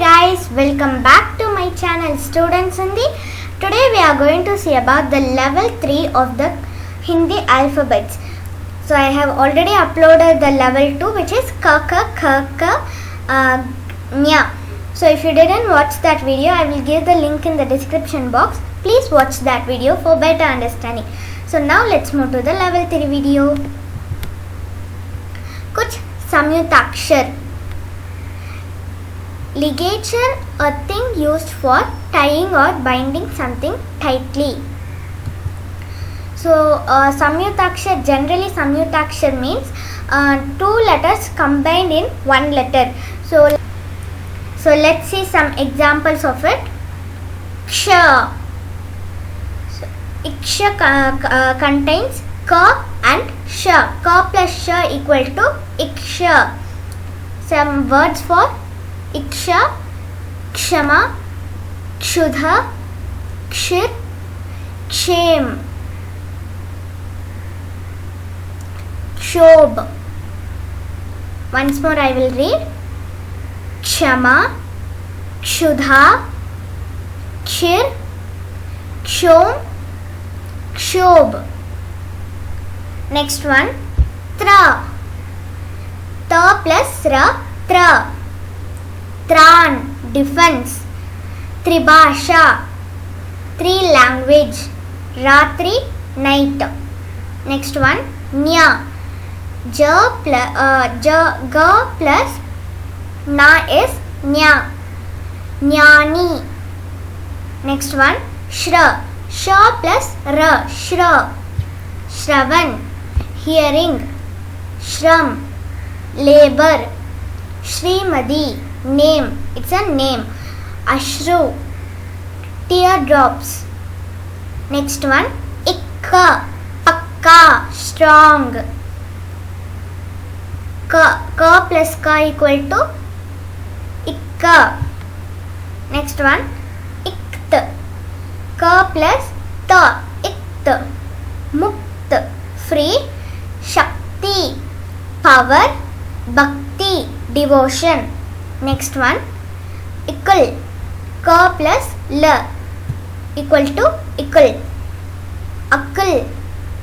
guys, welcome back to my channel Students Hindi. Today we are going to see about the level 3 of the Hindi alphabets. So I have already uploaded the level 2, which is Ka Ka Kha Ka Nya. So if you didn't watch that video, I will give the link in the description box. Please watch that video for better understanding. So now let's move to the level 3 video. कुछ Sanyuktaakshar. Ligature, a thing used for tying or binding something tightly. So Sanyuktaakshar, generally Sanyuktaakshar means two letters combined in one letter. So let's see some examples of it. Ksha. So, Iksha contains Ka and Sha. Ka plus Sha equal to Iksha. Some words for Iksha: Kshama, Kshudha, Kshir, Kshem, Kshobh. Once more I will read. Kshama, Kshudha, Kshir, Kshom, Kshobh. Next one. Tra. Ta plus Ra, Tra. Tran, defense. Tribhasha, three language. Ratri, night. Next one. Nya. Ga plus Na is Nya. Jnani. Next one. Shra. Sha plus Ra, Shra. Shravan, hearing. Shram, labor. Shrimadi, name. It's a name. Ashru, teardrops. Next one. Ikka, pakka, strong. Ka plus ka equal to ikka. Next one. Ikt. Ka plus ta, ikt. Mukt, free. Shakti, power. Bhakti, devotion. Next one. Ikul. Ka plus la equal to ikul. Akul,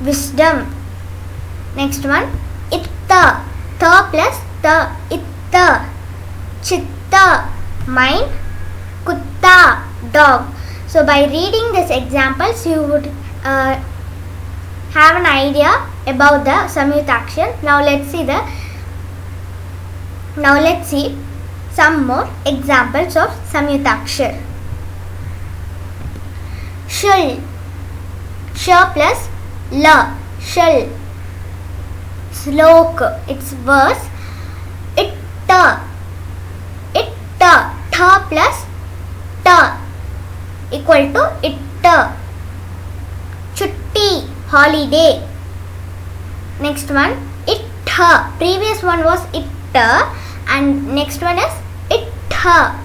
wisdom. Next one. Itta. Ta plus ta, itta. Chitta, mind. Kutta, dog. So by reading these examples, you would have an idea about the Sanyuktaakshar. Now let's see some more examples of Sanyuktaakshar. Shul. Sha plus la, shul. Slok, its verse. Itta. Itta, tha plus ta equal to itta. Chutti, holiday. Next one. Ittha. Previous one was itta and next one is ittha.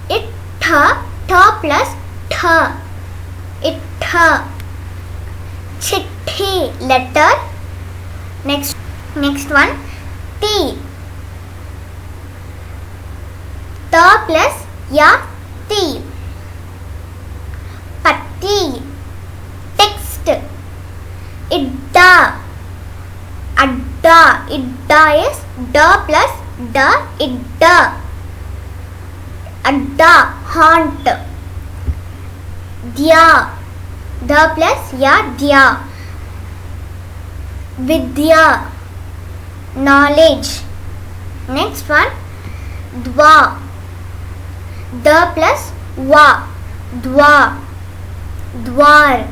Ittha, ta plus tha, ittha. Chitti, letter. Next one. Ti. Ta plus ya, ti. Patti, text. Idda. Adda. Idda is da plus da, idda. Adda, haunt. Dya. Da plus ya, dya. Vidya, knowledge. Next one. Dwa. Da plus wa, dwa. Dwar,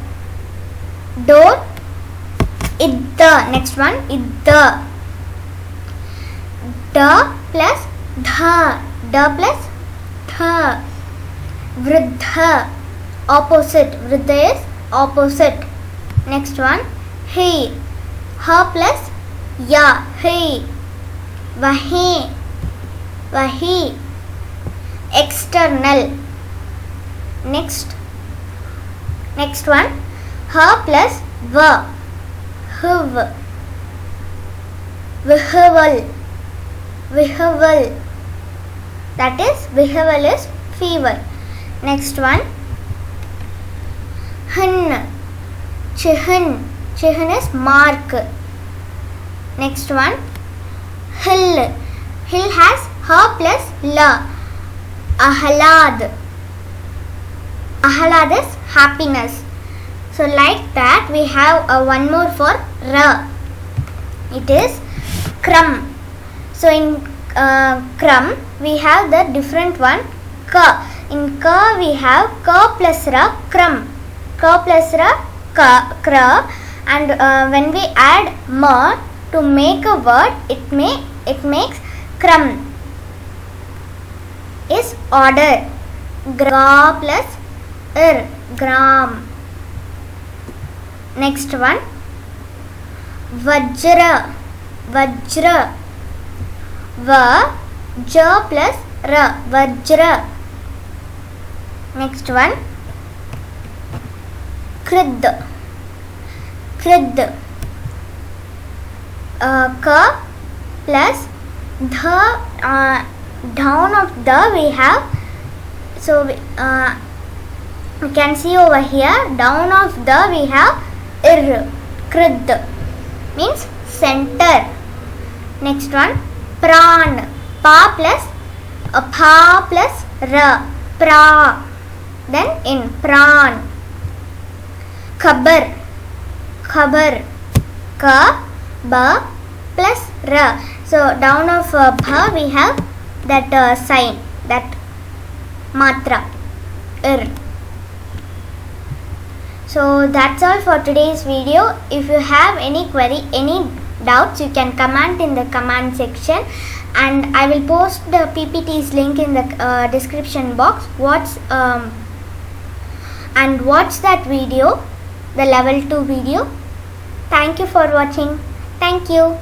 door. Idda. Next one. Idda. Da plus dha, da plus tha. Vridha, opposite. Vridha is opposite. Next one. Hey. Ha plus ya, hey. Vahi. Vahi, external. Next one. Ha plus va, huv. Vihaval, that is vehicle is fever. Next one, hin, chihin, chihin is mark. Next one, hill, hill has ha plus la, ahlad, ahlad is happiness. So like that we have one more for ra, it is crumb. So in crumb we have the different one ka. In ka we have ka plus ra, crumb, ka plus ra, ka, kra, and when we add ma to make a word, it makes crumb is order, gra plus gram. Next one, vajra, vajra, va, ja plus ra, vajra. Next one, krid, krid, ka plus the, down of the we have, so we can see over here, down of the we have ir, krid means center. Next one, pran, pa plus pa plus ra, pra, then in pran. Khabar, khabar, ka, ba plus ra, so down of bha we have that sign, that matra, ir. So that's all for today's video. If you have any query, any doubts, you can comment in the comment section, and I will post the PPT's link in the description box. Watch that video, the level 2 video. Thank you for watching. Thank you.